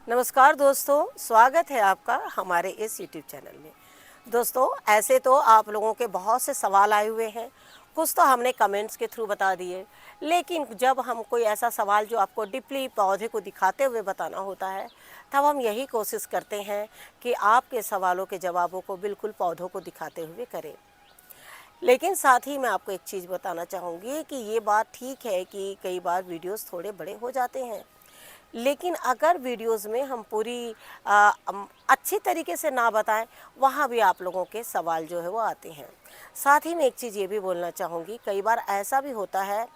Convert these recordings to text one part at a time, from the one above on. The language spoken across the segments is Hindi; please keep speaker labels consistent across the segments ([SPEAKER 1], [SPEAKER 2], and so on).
[SPEAKER 1] नमस्कार दोस्तों, स्वागत है आपका हमारे इस यूट्यूब चैनल में। दोस्तों, ऐसे तो आप लोगों के बहुत से सवाल आए हुए हैं, कुछ तो हमने कमेंट्स के थ्रू बता दिए, लेकिन जब हम कोई ऐसा सवाल जो आपको डीपली पौधे को दिखाते हुए बताना होता है, तब हम यही कोशिश करते हैं कि आपके सवालों के जवाबों को बिल्कुल पौधों को दिखाते हुए करें। लेकिन साथ ही मैं आपको एक चीज़ बताना चाहूँगी कि ये बात ठीक है कि कई बार वीडियोस थोड़े बड़े हो जाते हैं, लेकिन अगर वीडियोस में हम पूरी अच्छी तरीके से ना बताएं, वहाँ भी आप लोगों के सवाल जो है वो आते हैं। साथ ही में एक चीज़ ये भी बोलना चाहूँगी, कई बार ऐसा भी होता है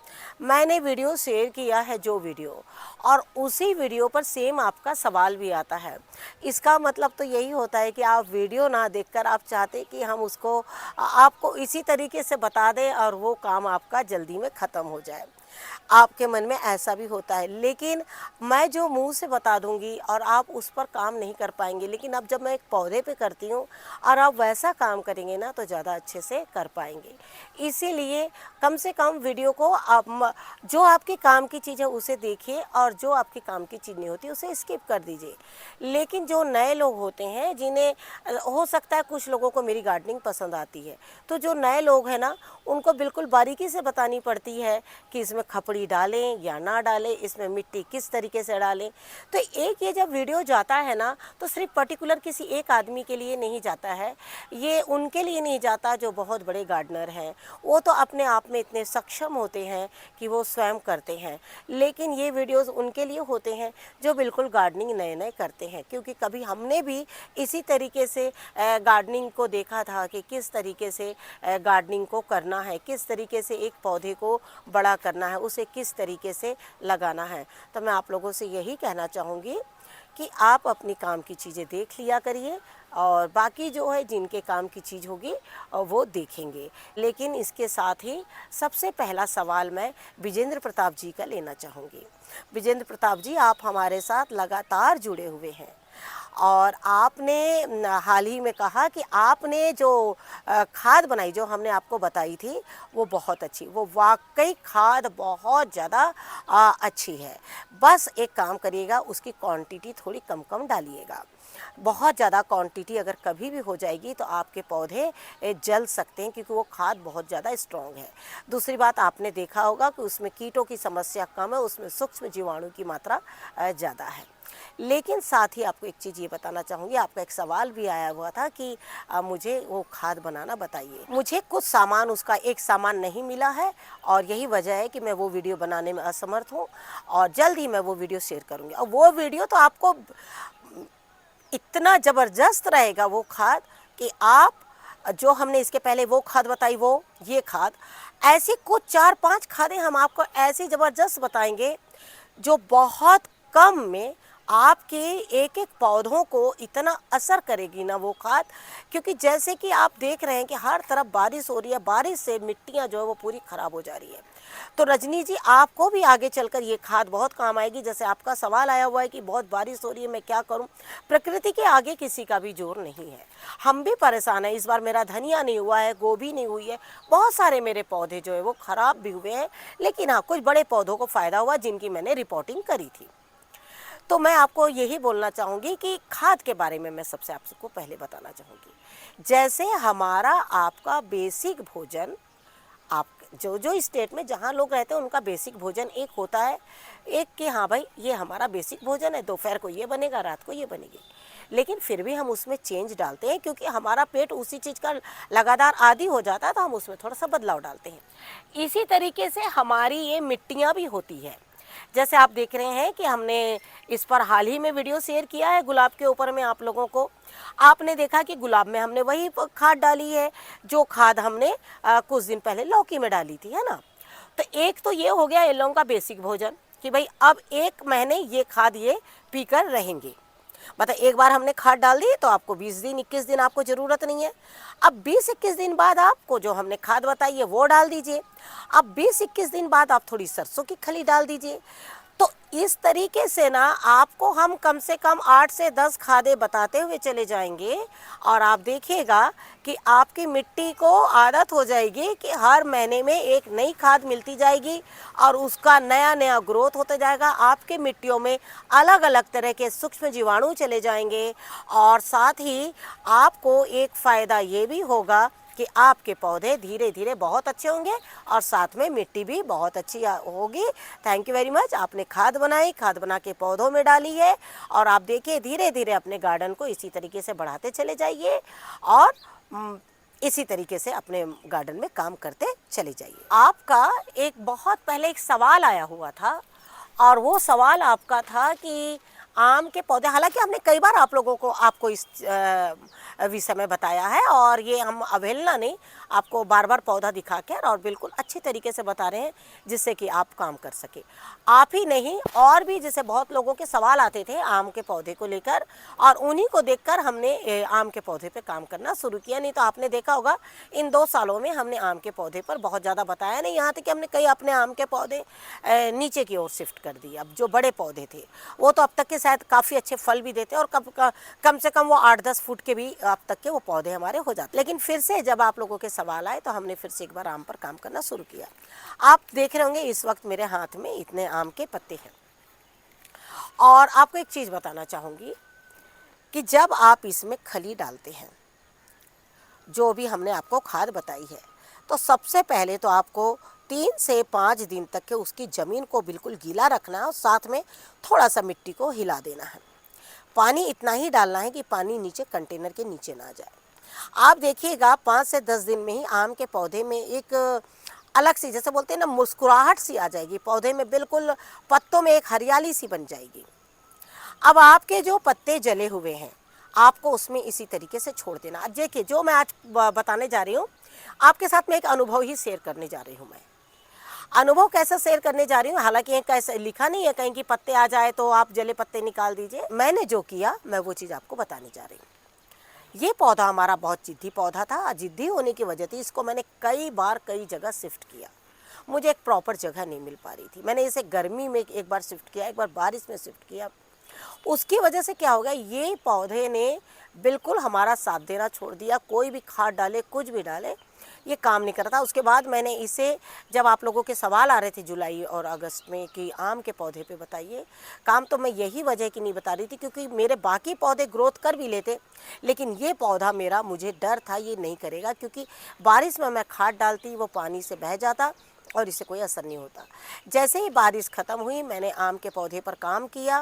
[SPEAKER 1] मैंने वीडियो शेयर किया है जो वीडियो, और उसी वीडियो पर सेम आपका सवाल भी आता है। इसका मतलब तो यही होता है कि आप वीडियो ना देखकर आप चाहते कि हम उसको आपको इसी तरीके से बता दें और वो काम आपका जल्दी में ख़त्म हो जाए। आपके मन में ऐसा भी होता है, लेकिन मैं जो मुंह से बता दूंगी और आप उस पर काम नहीं कर पाएंगे, लेकिन अब जब मैं एक पौधे पे करती हूँ और आप वैसा काम करेंगे ना तो ज़्यादा अच्छे से कर पाएंगे। इसीलिए कम से कम वीडियो को आप जो आपके काम की चीज़ है उसे देखिए, और जो आपके काम की चीज़ नहीं होती उसे स्किप कर दीजिए। लेकिन जो नए लोग होते हैं, जिन्हें हो सकता है कुछ लोगों को मेरी गार्डनिंग पसंद आती है, तो जो नए लोग हैं ना, उनको बिल्कुल बारीकी से बतानी पड़ती है कि इसमें खपड़ी डालें या ना डालें, इसमें मिट्टी किस तरीके से डालें। तो एक ये जब वीडियो जाता है ना, तो सिर्फ पर्टिकुलर किसी एक आदमी के लिए नहीं जाता है, ये उनके लिए नहीं जाता जो बहुत बड़े गार्डनर हैं। वो तो अपने आप में इतने सक्षम होते हैं कि वो स्वयं करते हैं, लेकिन ये वीडियोज़ उनके लिए होते हैं जो बिल्कुल गार्डनिंग नए नए करते हैं। क्योंकि कभी हमने भी इसी तरीके से गार्डनिंग को देखा था कि किस तरीके से गार्डनिंग को करना है, किस तरीके से एक पौधे को बड़ा करना है, उसे किस तरीके से लगाना है। तो मैं आप लोगों से यही कहना चाहूँगी कि आप अपनी काम की चीज़ें देख लिया करिए, और बाकी जो है जिनके काम की चीज़ होगी वो देखेंगे। लेकिन इसके साथ ही सबसे पहला सवाल मैं विजेंद्र प्रताप जी का लेना चाहूँगी। विजेंद्र प्रताप जी, आप हमारे साथ लगातार जुड़े हुए हैं, और आपने हाल ही में कहा कि आपने जो खाद बनाई, जो हमने आपको बताई थी, वो बहुत अच्छी, वो वाकई खाद बहुत ज़्यादा अच्छी है। बस एक काम करिएगा, उसकी क्वांटिटी थोड़ी कम कम डालिएगा। बहुत ज़्यादा क्वांटिटी अगर कभी भी हो जाएगी तो आपके पौधे जल सकते हैं, क्योंकि वो खाद बहुत ज़्यादा स्ट्रॉन्ग है। दूसरी बात, आपने देखा होगा कि उसमें कीटों की समस्या कम है, उसमें सूक्ष्म जीवाणु की मात्रा ज़्यादा है। लेकिन साथ ही आपको एक चीज़ ये बताना चाहूँगी, आपका एक सवाल भी आया हुआ था कि मुझे वो खाद बनाना बताइए। मुझे कुछ सामान, उसका एक सामान नहीं मिला है, और यही वजह है कि मैं वो वीडियो बनाने में असमर्थ हूँ, और जल्द ही मैं वो वीडियो शेयर करूँगी। और वो वीडियो तो आपको इतना ज़बरदस्त रहेगा वो खाद, कि आप जो हमने इसके पहले वो खाद बताई, वो ये खाद, ऐसी कुछ 4-5 खादें हम आपको ऐसी ज़बरदस्त बताएंगे जो बहुत कम में आपके एक एक पौधों को इतना असर करेगी ना वो खाद। क्योंकि जैसे कि आप देख रहे हैं कि हर तरफ बारिश हो रही है, बारिश से मिट्टियाँ जो है वो पूरी ख़राब हो जा रही है। तो रजनी जी, आपको भी आगे चलकर ये खाद बहुत काम आएगी। जैसे आपका सवाल आया हुआ है कि बहुत बारिश हो रही है, मैं क्या करूं। प्रकृति के आगे किसी का भी जोर नहीं है, हम भी परेशान हैं। इस बार मेरा धनिया नहीं हुआ है, गोभी नहीं हुई है, बहुत सारे मेरे पौधे जो है वो ख़राब भी हुए हैं, लेकिन हाँ, कुछ बड़े पौधों को फ़ायदा हुआ जिनकी मैंने रिपोर्टिंग करी थी। तो मैं आपको यही बोलना चाहूँगी कि खाद के बारे में मैं सबसे आपको पहले बताना चाहूँगी। जैसे हमारा आपका बेसिक भोजन, आप जो जो स्टेट में जहाँ लोग रहते हैं उनका बेसिक भोजन एक होता है, एक कि हाँ भाई ये हमारा बेसिक भोजन है, दोपहर को ये बनेगा, रात को ये बनेगी। लेकिन फिर भी हम उसमें चेंज डालते हैं, क्योंकि हमारा पेट उसी चीज़ का लगातार आदी हो जाता है, तो हम उसमें थोड़ा सा बदलाव डालते हैं। इसी तरीके से हमारी ये मिट्टियाँ भी होती है। जैसे आप देख रहे हैं कि हमने इस पर हाल ही में वीडियो शेयर किया है गुलाब के ऊपर में आप लोगों को। आपने देखा कि गुलाब में हमने वही खाद डाली है जो खाद हमने कुछ दिन पहले लौकी में डाली थी, है ना। तो एक तो ये हो गया इन लोगों का बेसिक भोजन कि भाई अब 1 महीने ये खाद ये पीकर रहेंगे। मतलब एक बार हमने खाद डाल दी तो आपको 20 दिन 21 दिन आपको ज़रूरत नहीं है। अब 20-21 दिन बाद आपको जो हमने खाद बताई है वो डाल दीजिए। अब 20-21 दिन बाद आप थोड़ी सरसों की खली डाल दीजिए। तो इस तरीके से ना आपको हम कम से कम 8 से 10 खादें बताते हुए चले जाएंगे और आप देखिएगा कि आपकी मिट्टी को आदत हो जाएगी कि हर महीने में एक नई खाद मिलती जाएगी और उसका नया नया ग्रोथ होता जाएगा। आपके मिट्टियों में अलग अलग तरह के सूक्ष्म जीवाणु चले जाएंगे और साथ ही आपको एक फ़ायदा ये भी होगा कि आपके पौधे धीरे धीरे बहुत अच्छे होंगे और साथ में मिट्टी भी बहुत अच्छी होगी। Thank you very much. आपने खाद बनाई, खाद बना के पौधों में डाली है और आप देखिए धीरे धीरे अपने गार्डन को इसी तरीके से बढ़ाते चले जाइए और इसी तरीके से अपने गार्डन में काम करते चले जाइए। आपका एक बहुत पहले एक सवाल आया हुआ था और वो सवाल आपका था कि आम के पौधे, हालांकि हमने कई बार आप लोगों को आपको इस विषय में बताया है और ये हम अवहेलना नहीं, आपको बार बार पौधा दिखा कर और बिल्कुल अच्छी तरीके से बता रहे हैं जिससे कि आप काम कर सके। आप ही नहीं और भी जैसे बहुत लोगों के सवाल आते थे आम के पौधे को लेकर और उन्हीं को देखकर हमने आम के पौधे पे काम करना शुरू किया। नहीं तो आपने देखा होगा इन 2 सालों में हमने आम के पौधे पर बहुत ज़्यादा बताया नहीं, यहाँ तक कि हमने कई अपने आम के पौधे नीचे की ओर शिफ्ट कर दिए। अब जो बड़े पौधे थे वो तो अब तक के शायद काफ़ी अच्छे फल भी देते और कम से कम वो 8-10 फुट के भी अब तक के वो पौधे हमारे हो जाते। लेकिन फिर से जब आप लोगों के सवाल आए तो हमने फिर से एक बार आम पर काम करना शुरू किया। आप देख रहे होंगे इस वक्त मेरे हाथ में इतने आम के पत्ते हैं और आपको एक चीज़ बताना चाहूँगी कि जब आप इसमें खली डालते हैं, जो भी हमने आपको खाद बताई है, तो सबसे पहले तो आपको 3 से 5 दिन तक के उसकी ज़मीन को बिल्कुल गीला रखना है और साथ में थोड़ा सा मिट्टी को हिला देना है। पानी इतना ही डालना है कि पानी नीचे कंटेनर के नीचे ना जाए। आप देखिएगा 5 से 10 दिन में ही आम के पौधे में एक अलग सी, जैसे बोलते हैं ना, मुस्कुराहट सी आ जाएगी। पौधे में बिल्कुल पत्तों में एक हरियाली सी बन जाएगी। अब आपके जो पत्ते जले हुए हैं आपको उसमें इसी तरीके से छोड़ देना। अब देखिए जो मैं आज बताने जा रही हूँ आपके साथ में एक अनुभव ही शेयर करने जा रही हूँ। मैं अनुभव कैसे शेयर करने जा रही हूँ, हालांकि ये कैसे लिखा नहीं है कहीं कि पत्ते आ जाए तो आप जले पत्ते निकाल दीजिए। मैंने जो किया मैं वो चीज़ आपको बताने जा रही हूँ। ये पौधा हमारा बहुत जिद्दी पौधा था। जिद्दी होने की वजह से इसको मैंने कई बार कई जगह शिफ्ट किया। मुझे एक प्रॉपर जगह नहीं मिल पा रही थी। मैंने इसे गर्मी में एक बार शिफ्ट किया, एक बार बारिश में शिफ्ट किया। उसकी वजह से क्या हो गया, ये पौधे ने बिल्कुल हमारा साथ देना छोड़ दिया। कोई भी खाद डाले, कुछ भी डाले, ये काम नहीं करता। उसके बाद मैंने इसे, जब आप लोगों के सवाल आ रहे थे जुलाई और अगस्त में कि आम के पौधे पे बताइए काम, तो मैं यही वजह की नहीं बता रही थी क्योंकि मेरे बाकी पौधे ग्रोथ कर भी लेते, लेकिन ये पौधा मेरा, मुझे डर था ये नहीं करेगा क्योंकि बारिश में मैं खाद डालती वो पानी से बह जाता और इसे कोई असर नहीं होता। जैसे ही बारिश ख़त्म हुई मैंने आम के पौधे पर काम किया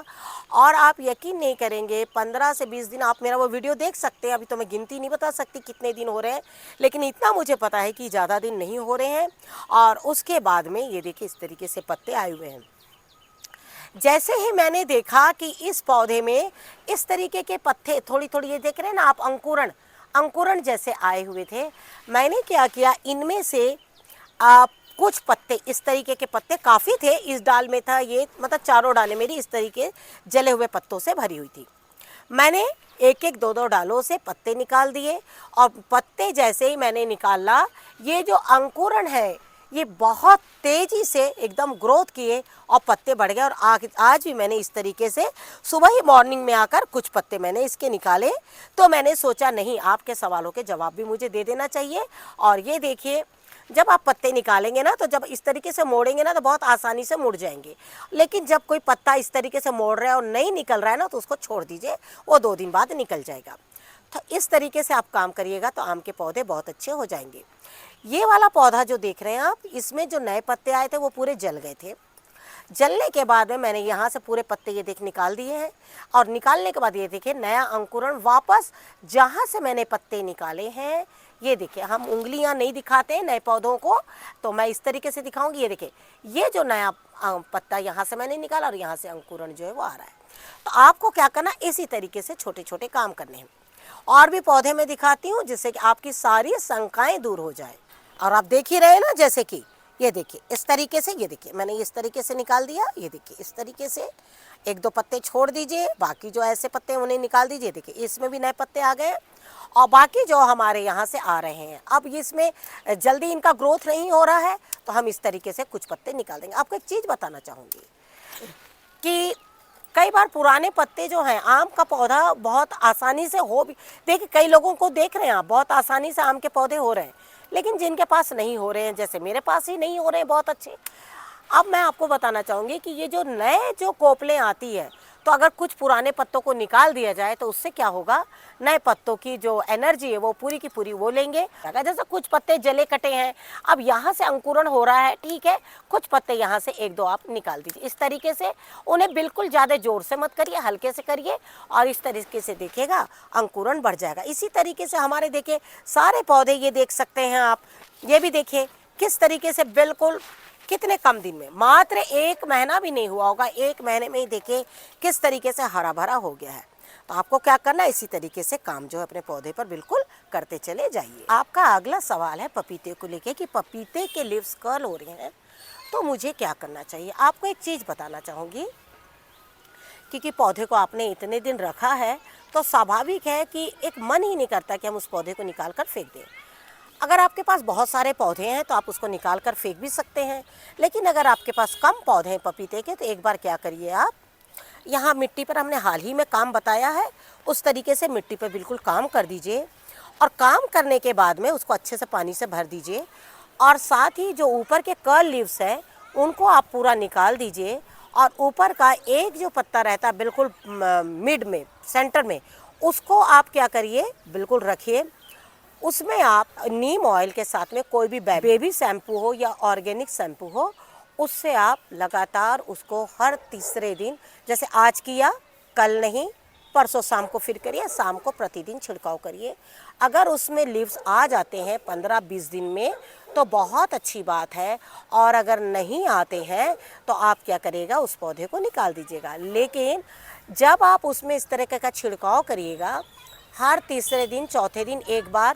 [SPEAKER 1] और आप यकीन नहीं करेंगे 15 से 20 दिन, आप मेरा वो वीडियो देख सकते हैं। अभी तो मैं गिनती नहीं बता सकती कितने दिन हो रहे हैं, लेकिन इतना मुझे पता है कि ज़्यादा दिन नहीं हो रहे हैं। और उसके बाद में ये देखिए इस तरीके से पत्ते आए हुए हैं। जैसे ही मैंने देखा कि इस पौधे में इस तरीके के पत्ते थोड़ी थोड़ी, ये देख रहे हैं ना आप, अंकुरण जैसे आए हुए थे, मैंने क्या किया, इनमें से आप कुछ पत्ते, इस तरीके के पत्ते काफ़ी थे, इस डाल में था ये, मतलब चारों डालें मेरी इस तरीके जले हुए पत्तों से भरी हुई थी। मैंने एक एक दो दो डालों से पत्ते निकाल दिए और पत्ते जैसे ही मैंने निकाला, ये जो अंकुरण है ये बहुत तेज़ी से एकदम ग्रोथ किए और पत्ते बढ़ गए। और आज भी मैंने इस तरीके से सुबह ही मॉर्निंग में आकर कुछ पत्ते मैंने इसके निकाले। तो मैंने सोचा नहीं, आपके सवालों के जवाब भी मुझे दे देना चाहिए। और ये देखिए जब आप पत्ते निकालेंगे ना, तो जब इस तरीके से मोड़ेंगे ना तो बहुत आसानी से मुड़ जाएंगे, लेकिन जब कोई पत्ता इस तरीके से मोड़ रहा है और नहीं निकल रहा है ना, तो उसको छोड़ दीजिए, वो 2 दिन बाद निकल जाएगा। तो इस तरीके से आप काम करिएगा तो आम के पौधे बहुत अच्छे हो जाएंगे। ये वाला पौधा जो देख रहे हैं आप, इसमें जो नए पत्ते आए थे वो पूरे जल गए थे। जलने के बाद में मैंने यहाँ से पूरे पत्ते ये देख निकाल दिए हैं और निकालने के बाद ये देखिए नया अंकुरण वापस जहाँ से मैंने पत्ते निकाले हैं, ये देखिए, हम उंगलियां नहीं दिखाते हैं नए पौधों को, तो मैं इस तरीके से दिखाऊंगी। ये देखिए, ये जो नया पत्ता यहाँ से मैंने निकाला और यहाँ से अंकुरण जो है वो आ रहा है। तो आपको क्या करना, इसी तरीके से छोटे छोटे काम करने हैं। और भी पौधे मैं दिखाती हूँ जिससे कि आपकी सारी शंकाएं दूर हो जाए। और आप देख ही रहे ना, जैसे कि ये देखिए इस तरीके से, ये देखिए मैंने इस तरीके से निकाल दिया। ये देखिए इस तरीके से 1-2 पत्ते छोड़ दीजिए, बाकी जो ऐसे पत्ते उन्हें निकाल दीजिए। देखिए इसमें भी नए पत्ते आ गए और बाकी जो हमारे यहाँ से आ रहे हैं, अब इसमें जल्दी इनका ग्रोथ नहीं हो रहा है तो हम इस तरीके से कुछ पत्ते निकाल देंगे। आपको एक चीज़ बताना चाहूँगी, कि कई बार पुराने पत्ते जो हैं, आम का पौधा बहुत आसानी से हो भी, देखिए कई लोगों को देख रहे हैं आप, बहुत आसानी से आम के पौधे हो रहे हैं, लेकिन जिनके पास नहीं हो रहे हैं, जैसे मेरे पास ही नहीं हो रहे हैं बहुत अच्छे। अब मैं आपको बताना चाहूँगी कि ये जो नए जो कोपलें आती है, तो अगर कुछ पुराने पत्तों को निकाल दिया जाए तो उससे क्या होगा, नए पत्तों की जो एनर्जी है वो पूरी की पूरी वो लेंगे। अगर जैसे कुछ पत्ते जले कटे हैं, अब यहाँ से अंकुरण हो रहा है, ठीक है, कुछ पत्ते यहाँ से एक दो आप निकाल दीजिए। इस तरीके से उन्हें बिल्कुल ज़्यादा जोर से मत करिए, हल्के से करिए, और इस तरीके से देखिएगा अंकुरण बढ़ जाएगा। इसी तरीके से हमारे देखिए सारे पौधे, ये देख सकते हैं आप, ये भी देखिए किस तरीके से बिल्कुल कितने कम दिन में, मात्र 1 महीना भी नहीं हुआ होगा, 1 महीने में ही देखिए किस तरीके से हरा भरा हो गया है। तो आपको क्या करना है, इसी तरीके से काम जो है अपने पौधे पर बिल्कुल करते चले जाइए। आपका अगला सवाल है पपीते को लेके कि पपीते के लीव्स कर्ल हो रहे हैं तो मुझे क्या करना चाहिए। आपको एक चीज़ बताना चाहूँगी, क्योंकि पौधे को आपने इतने दिन रखा है तो स्वाभाविक है कि एक मन ही नहीं करता कि हम उस पौधे को निकाल कर फेंक दें। अगर आपके पास बहुत सारे पौधे हैं तो आप उसको निकाल कर फेंक भी सकते हैं, लेकिन अगर आपके पास कम पौधे हैं पपीते के, तो एक बार क्या करिए आप, यहाँ मिट्टी पर हमने हाल ही में काम बताया है, उस तरीके से मिट्टी पर बिल्कुल काम कर दीजिए, और काम करने के बाद में उसको अच्छे से पानी से भर दीजिए, और साथ ही जो ऊपर के कर्ल लीव्स हैं उनको आप पूरा निकाल दीजिए, और ऊपर का एक जो पत्ता रहता है बिल्कुल मिड में, सेंटर में, उसको आप क्या करिए, बिल्कुल रखिए। उसमें आप नीम ऑयल के साथ में कोई भी बेबी शैम्पू हो या ऑर्गेनिक शैम्पू हो, उससे आप लगातार उसको हर तीसरे दिन, जैसे आज किया, कल नहीं, परसों शाम को फिर करिए, शाम को प्रतिदिन छिड़काव करिए। अगर उसमें लीव्स आ जाते हैं 15-20 दिन में तो बहुत अच्छी बात है, और अगर नहीं आते हैं तो आप क्या करिएगा, उस पौधे को निकाल दीजिएगा। लेकिन जब आप उसमें इस तरह का छिड़काव करिएगा, हर तीसरे दिन चौथे दिन एक बार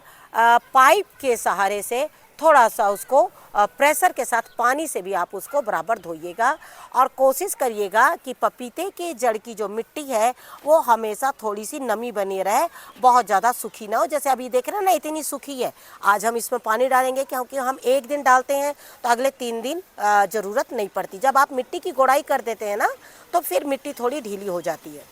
[SPEAKER 1] पाइप के सहारे से थोड़ा सा उसको प्रेशर के साथ पानी से भी आप उसको बराबर धोइएगा, और कोशिश करिएगा कि पपीते के जड़ की जो मिट्टी है वो हमेशा थोड़ी सी नमी बनी रहे, बहुत ज़्यादा सूखी ना हो। जैसे अभी देख रहे हैं ना, इतनी सूखी है, आज हम इसमें पानी डालेंगे क्योंकि हम एक दिन डालते हैं तो अगले 3 दिन ज़रूरत नहीं पड़ती। जब आप मिट्टी की गोड़ाई कर देते हैं ना, तो फिर मिट्टी थोड़ी ढीली हो जाती है।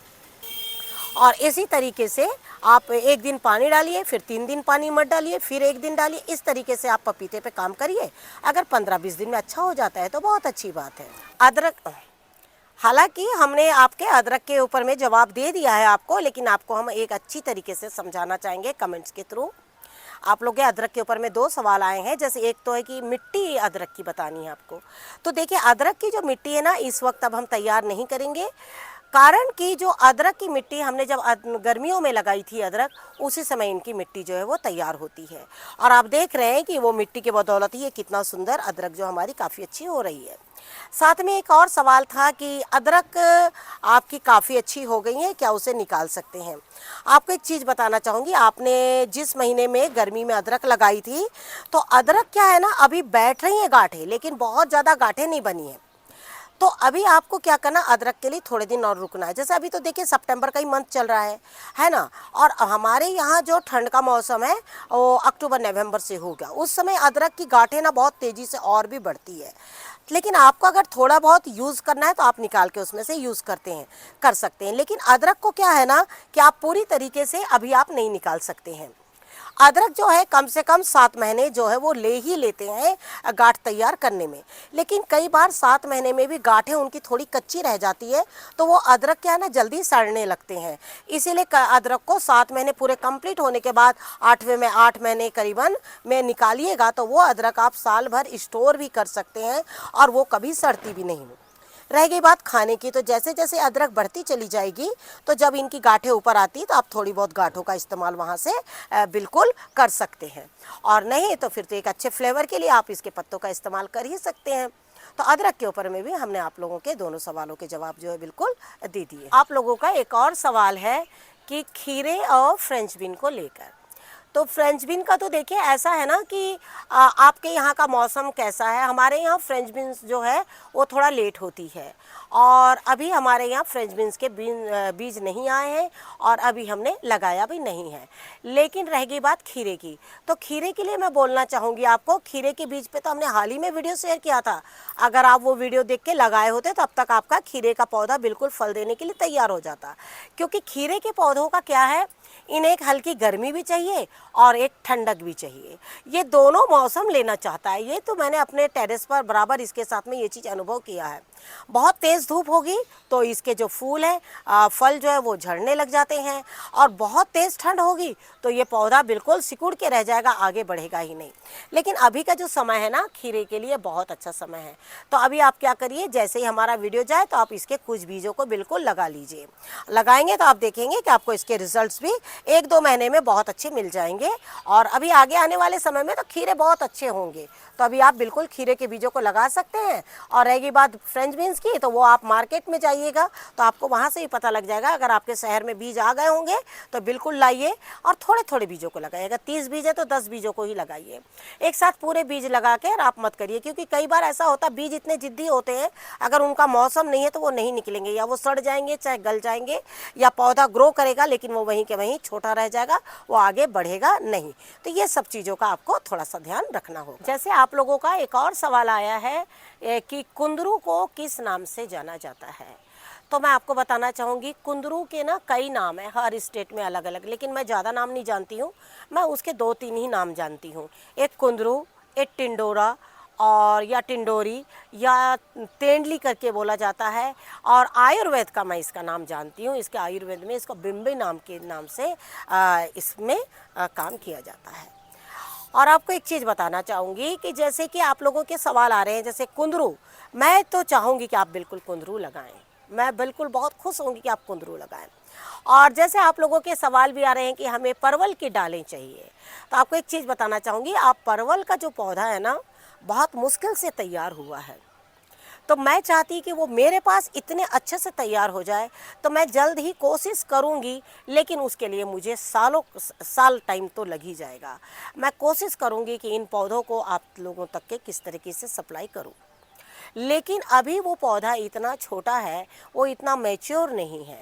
[SPEAKER 1] और इसी तरीके से आप एक दिन पानी डालिए, फिर 3 दिन पानी मत डालिए, फिर एक दिन डालिए, इस तरीके से आप पपीते पे काम करिए। अगर 15-20 दिन में अच्छा हो जाता है तो बहुत अच्छी बात है। अदरक, हालांकि हमने आपके अदरक के ऊपर में जवाब दे दिया है आपको, लेकिन आपको हम एक अच्छी तरीके से समझाना चाहेंगे कमेंट्स के थ्रू। आप लोग के अदरक के ऊपर में 2 सवाल आए हैं, जैसे एक तो है कि मिट्टी अदरक की बतानी है आपको। तो देखिए अदरक की जो मिट्टी है ना, इस वक्त अब हम तैयार नहीं करेंगे, कारण कि जो अदरक की मिट्टी हमने जब गर्मियों में लगाई थी अदरक, उसी समय इनकी मिट्टी जो है वो तैयार होती है, और आप देख रहे हैं कि वो मिट्टी के बदौलत ही ये कितना सुंदर अदरक जो हमारी काफ़ी अच्छी हो रही है। साथ में एक और सवाल था कि अदरक आपकी काफ़ी अच्छी हो गई है, क्या उसे निकाल सकते हैं। आपको एक चीज़ बताना चाहूँगी, आपने जिस महीने में गर्मी में अदरक लगाई थी, तो अदरक क्या है ना, अभी बैठ रही हैं गांठें, लेकिन बहुत ज़्यादा गांठें नहीं बनी हैं। तो अभी आपको क्या करना, अदरक के लिए थोड़े दिन और रुकना है। जैसे अभी तो देखिए सितंबर का ही मंथ चल रहा है ना, और हमारे यहाँ जो ठंड का मौसम है वो अक्टूबर नवंबर से होगा, उस समय अदरक की गांठें ना बहुत तेज़ी से और भी बढ़ती है। लेकिन आपको अगर थोड़ा बहुत यूज़ करना है तो आप निकाल के उसमें से यूज़ कर सकते हैं। लेकिन अदरक को क्या है ना कि आप पूरी तरीके से अभी आप नहीं निकाल सकते हैं। अदरक जो है कम से कम 7 महीने जो है वो ले ही लेते हैं गांठ तैयार करने में, लेकिन कई बार 7 महीने में भी गांठें उनकी थोड़ी कच्ची रह जाती है, तो वो अदरक क्या है ना जल्दी सड़ने लगते हैं। इसीलिए अदरक को 7 महीने पूरे कंप्लीट होने के बाद 8वें में 8 महीने करीबन में निकालिएगा, तो वो अदरक आप साल भर स्टोर भी कर सकते हैं और वो कभी सड़ती भी नहीं। रह गई बात खाने की, तो जैसे जैसे अदरक बढ़ती चली जाएगी तो जब इनकी गांठें ऊपर आती तो आप थोड़ी बहुत गांठों का इस्तेमाल वहाँ से बिल्कुल कर सकते हैं, और नहीं तो फिर तो एक अच्छे फ्लेवर के लिए आप इसके पत्तों का इस्तेमाल कर ही सकते हैं। तो अदरक के ऊपर में भी हमने आप लोगों के दोनों सवालों के जवाब जो है बिल्कुल दे दिए। आप लोगों का एक और सवाल है कि खीरे और फ्रेंच बीन को लेकर। तो फ्रेंच बीन का तो देखिए ऐसा है ना कि आपके यहाँ का मौसम कैसा है। हमारे यहाँ फ्रेंच बीन्स जो है वो थोड़ा लेट होती है, और अभी हमारे यहाँ फ्रेंच बीन्स के बीज नहीं आए हैं और अभी हमने लगाया भी नहीं है। लेकिन रह गई बात खीरे की, तो खीरे के लिए मैं बोलना चाहूँगी आपको, खीरे के बीज पे तो हमने हाल ही में वीडियो शेयर किया था। अगर आप वो वीडियो देख के लगाए होते तो अब तक आपका खीरे का पौधा बिल्कुल फल देने के लिए तैयार हो जाता। क्योंकि खीरे के पौधों का क्या है, इन्हें एक हल्की गर्मी भी चाहिए और एक ठंडक भी चाहिए। ये दोनों मौसम लेना चाहता है। ये तो मैंने अपने टेरेस पर बराबर इसके साथ में ये चीज़ अनुभव किया है। बहुत तेज़ धूप होगी तो इसके जो फूल हैं, फल जो है वो झड़ने लग जाते हैं, और बहुत तेज़ ठंड होगी तो ये पौधा बिल्कुल सिकुड़ के रह जाएगा, आगे बढ़ेगा ही नहीं। लेकिन अभी का जो समय है ना, खीरे के लिए बहुत अच्छा समय है। तो अभी आप क्या करिए, जैसे ही हमारा वीडियो जाए तो आप इसके कुछ बीजों को बिल्कुल लगा लीजिए। लगाएंगे तो आप देखेंगे कि आपको इसके रिजल्ट्स भी 1-2 महीने में बहुत अच्छे मिल जाएंगे, और अभी आगे आने वाले समय में तो खीरे बहुत अच्छे होंगे। तो अभी आप बिल्कुल खीरे के बीजों को लगा सकते हैं। और रहेगी बात फ्रेंच बीन्स की, तो वो आप मार्केट में जाइएगा तो आपको वहाँ से ही पता लग जाएगा। अगर आपके शहर में बीज आ गए होंगे तो बिल्कुल लाइए और थोड़े थोड़े बीजों को लगाइएगा। 30 बीज है तो 10 बीजों को ही लगाइए, एक साथ पूरे बीज लगा कर आप मत करिए। क्योंकि कई बार ऐसा होता है, बीज इतने जिद्दी होते हैं, अगर उनका मौसम नहीं है तो वो नहीं निकलेंगे, या वो सड़ जाएंगे, चाहे गल जाएंगे, या पौधा ग्रो करेगा लेकिन वो वहीं के वहीं छोटा रह जाएगा, वो आगे बढ़ेगा नहीं। तो ये सब चीज़ों का आपको थोड़ा सा ध्यान रखना होगा। जैसे आप लोगों का एक और सवाल आया है कि कुंदरू को किस नाम से जाना जाता है। तो मैं आपको बताना चाहूँगी, कुंदरू के ना कई नाम हैं, हर स्टेट में अलग अलग, लेकिन मैं ज़्यादा नाम नहीं जानती हूँ। मैं उसके 2-3 ही नाम जानती हूँ। एक कुंदरू, एक टिंडोरा और या टिंडोरी या तेंडली करके बोला जाता है। और आयुर्वेद का मैं इसका नाम जानती हूँ। इसके आयुर्वेद में इसको बिम्बी नाम के नाम से इसमें काम किया जाता है। और आपको एक चीज़ बताना चाहूँगी कि जैसे कि आप लोगों के सवाल आ रहे हैं, जैसे कुंदरू, मैं तो चाहूँगी कि आप बिल्कुल कुंदरू लगाएं। मैं बिल्कुल बहुत खुश होंगी कि आप कुंदरू लगाएं। और जैसे आप लोगों के सवाल भी आ रहे हैं कि हमें परवल की डालें चाहिए, तो आपको एक चीज़ बताना चाहूँगी, आप परवल का जो पौधा है ना, बहुत मुश्किल से तैयार हुआ है। तो मैं चाहती कि वो मेरे पास इतने अच्छे से तैयार हो जाए, तो मैं जल्द ही कोशिश करूँगी, लेकिन उसके लिए मुझे साल टाइम तो लग ही जाएगा। मैं कोशिश करूँगी कि इन पौधों को आप लोगों तक के किस तरीके से सप्लाई करूँ। लेकिन अभी वो पौधा इतना छोटा है, वो इतना मैच्योर नहीं है,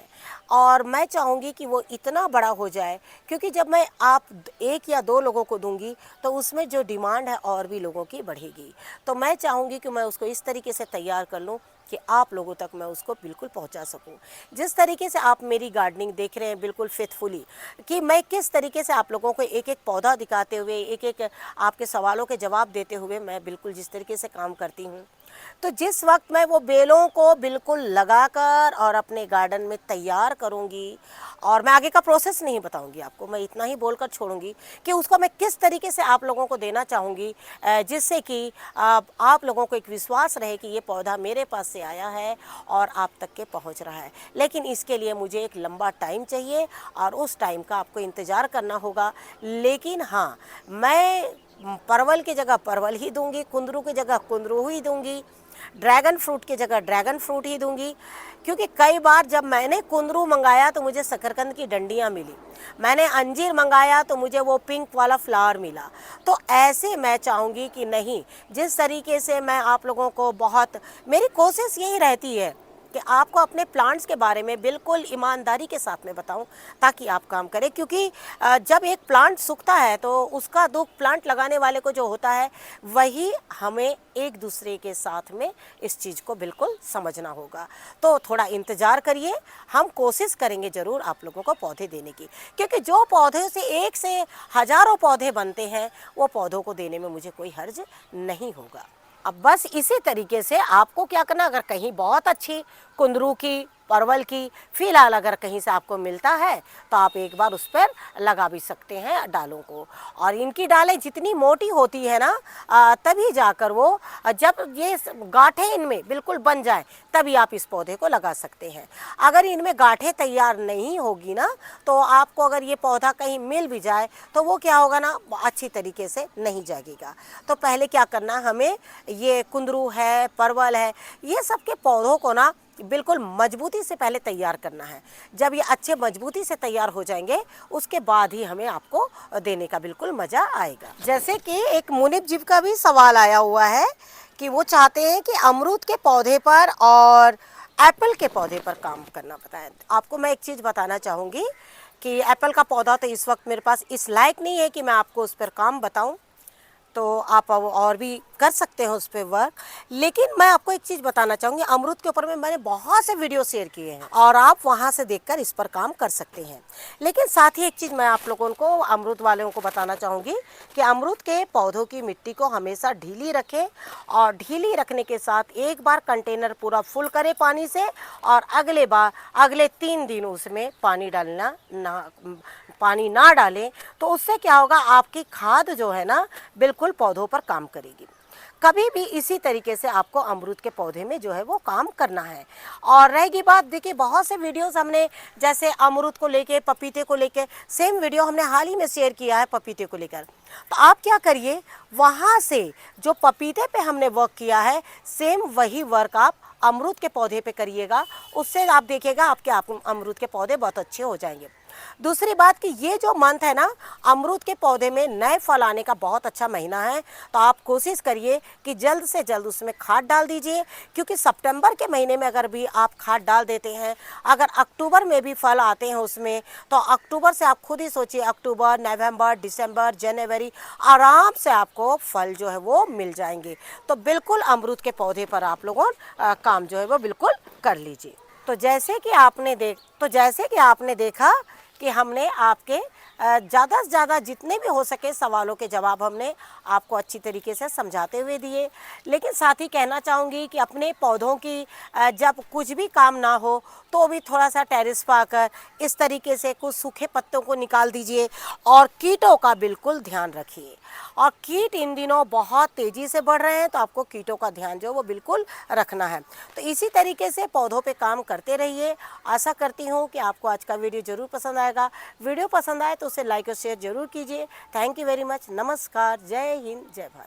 [SPEAKER 1] और मैं चाहूँगी कि वो इतना बड़ा हो जाए, क्योंकि जब मैं आप 1 या 2 लोगों को दूंगी तो उसमें जो डिमांड है और भी लोगों की बढ़ेगी। तो मैं चाहूँगी कि मैं उसको इस तरीके से तैयार कर लूँ कि आप लोगों तक मैं उसको बिल्कुल पहुंचा सकूं। जिस तरीके से आप मेरी गार्डनिंग देख रहे हैं बिल्कुल फेथफुली, कि मैं किस तरीके से आप लोगों को एक एक पौधा दिखाते हुए, एक एक आपके सवालों के जवाब देते हुए मैं बिल्कुल जिस तरीके से काम करती हूं, तो जिस वक्त मैं वो बेलों को बिल्कुल लगाकर और अपने गार्डन में तैयार करूंगी, और मैं आगे का प्रोसेस नहीं बताऊंगी आपको, मैं इतना ही बोलकर छोड़ूंगी कि उसको मैं किस तरीके से आप लोगों को देना चाहूँगी, जिससे कि आप लोगों को एक विश्वास रहे कि ये पौधा मेरे पास से आया है और आप तक के पहुंच रहा है। लेकिन इसके लिए मुझे एक लंबा टाइम चाहिए और उस टाइम का आपको इंतज़ार करना होगा। लेकिन हाँ, मैं परवल की जगह परवल ही दूंगी, कुंदरू की जगह कुंदरू ही दूंगी, ड्रैगन फ्रूट की जगह ड्रैगन फ्रूट ही दूंगी। क्योंकि कई बार जब मैंने कुंदरू मंगाया तो मुझे शकरकंद की डंडियाँ मिली, मैंने अंजीर मंगाया तो मुझे वो पिंक वाला फ्लावर मिला। तो ऐसे मैं चाहूँगी कि नहीं, जिस तरीके से मैं आप लोगों को मेरी कोशिश यही रहती है कि आपको अपने प्लांट्स के बारे में बिल्कुल ईमानदारी के साथ में बताऊं, ताकि आप काम करें। क्योंकि जब एक प्लांट सूखता है तो उसका दुख प्लांट लगाने वाले को जो होता है, वही हमें एक दूसरे के साथ में इस चीज़ को बिल्कुल समझना होगा। तो थोड़ा इंतज़ार करिए, हम कोशिश करेंगे ज़रूर आप लोगों को पौधे देने की। क्योंकि जो पौधे से 1 से हज़ारों पौधे बनते हैं, वो पौधों को देने में मुझे कोई हर्ज नहीं होगा। अब बस इसी तरीके से आपको क्या करना, अगर कहीं बहुत अच्छी कुंदरू की, परवल की फ़िलहाल अगर कहीं से आपको मिलता है तो आप एक बार उस पर लगा भी सकते हैं डालों को। और इनकी डालें जितनी मोटी होती है ना, तभी जाकर वो, जब ये गांठें इनमें बिल्कुल बन जाए तभी आप इस पौधे को लगा सकते हैं। अगर इनमें गांठें तैयार नहीं होगी ना, तो आपको अगर ये पौधा कहीं मिल भी जाए तो वो क्या होगा ना, अच्छी तरीके से नहीं जागेगा। तो पहले क्या करना, हमें ये कुंदरू है, परवल है, ये सब के पौधों को ना बिल्कुल मजबूती से पहले तैयार करना है। जब ये अच्छे मजबूती से तैयार हो जाएंगे उसके बाद ही हमें आपको देने का बिल्कुल मज़ा आएगा। जैसे कि एक मुनीब जी का भी सवाल आया हुआ है कि वो चाहते हैं कि अमरूद के पौधे पर और एप्पल के पौधे पर काम करना बताएं। आपको मैं एक चीज़ बताना चाहूँगी कि एप्पल का पौधा तो इस वक्त मेरे पास इस लायक नहीं है कि मैं आपको उस पर काम बताऊं, तो आप और भी कर सकते हैं उस पर वर्क। लेकिन मैं आपको एक चीज़ बताना चाहूँगी, अमरूद के ऊपर में मैंने बहुत से वीडियो शेयर किए हैं और आप वहाँ से देखकर इस पर काम कर सकते हैं। लेकिन साथ ही एक चीज़ मैं आप लोगों को, अमरूद वालों को बताना चाहूँगी कि अमरूद के पौधों की मिट्टी को हमेशा ढीली रखें और ढीली रखने के साथ एक बार कंटेनर पूरा फुल करें पानी से और अगले 3 दिन उसमें पानी ना डालें, तो उससे क्या होगा, आपकी खाद जो है ना बिल्कुल पौधों पर काम करेगी। कभी भी इसी तरीके से आपको अमरूद के पौधे में जो है वो काम करना है। और रहेगी बात, देखिए बहुत से वीडियोस हमने जैसे अमरूद को लेके, पपीते को लेके, सेम वीडियो हमने हाल ही में शेयर किया है पपीते को लेकर। तो आप क्या करिए, वहाँ से जो पपीते पे हमने वर्क किया है सेम वही वर्क आप अमरूद के पौधे पे करिएगा। उससे आप देखिएगा आपके अमरूद के पौधे बहुत अच्छे हो जाएंगे। दूसरी बात कि ये जो मंथ है ना, अमरूद के पौधे में नए फल आने का बहुत अच्छा महीना है। तो आप कोशिश करिए कि जल्द से जल्द उसमें खाद डाल दीजिए, क्योंकि सितंबर के महीने में अगर भी आप खाद डाल देते हैं, अगर अक्टूबर में भी फल आते हैं उसमें, तो अक्टूबर से आप खुद ही सोचिए, अक्टूबर, नवंबर, दिसंबर, जनवरी आराम से आपको फल जो है वो मिल जाएंगे। तो बिल्कुल अमरूद के पौधे पर आप लोगों काम जो है वो बिल्कुल कर लीजिए। तो जैसे कि आपने देखा कि हमने आपके ज़्यादा से ज़्यादा जितने भी हो सके सवालों के जवाब हमने आपको अच्छी तरीके से समझाते हुए दिए। लेकिन साथ ही कहना चाहूँगी कि अपने पौधों की जब कुछ भी काम ना हो तो भी थोड़ा सा टेरेस पर आकर इस तरीके से कुछ सूखे पत्तों को निकाल दीजिए और कीटों का बिल्कुल ध्यान रखिए। और कीट इन दिनों बहुत तेज़ी से बढ़ रहे हैं, तो आपको कीटों का ध्यान जो वो बिल्कुल रखना है। तो इसी तरीके से पौधों पे काम करते रहिए। आशा करती हूँ कि आपको आज का वीडियो ज़रूर पसंद आएगा। वीडियो पसंद आए तो उसे लाइक और शेयर ज़रूर कीजिए। Thank you very much. नमस्कार, जय हिंद, जय भारत।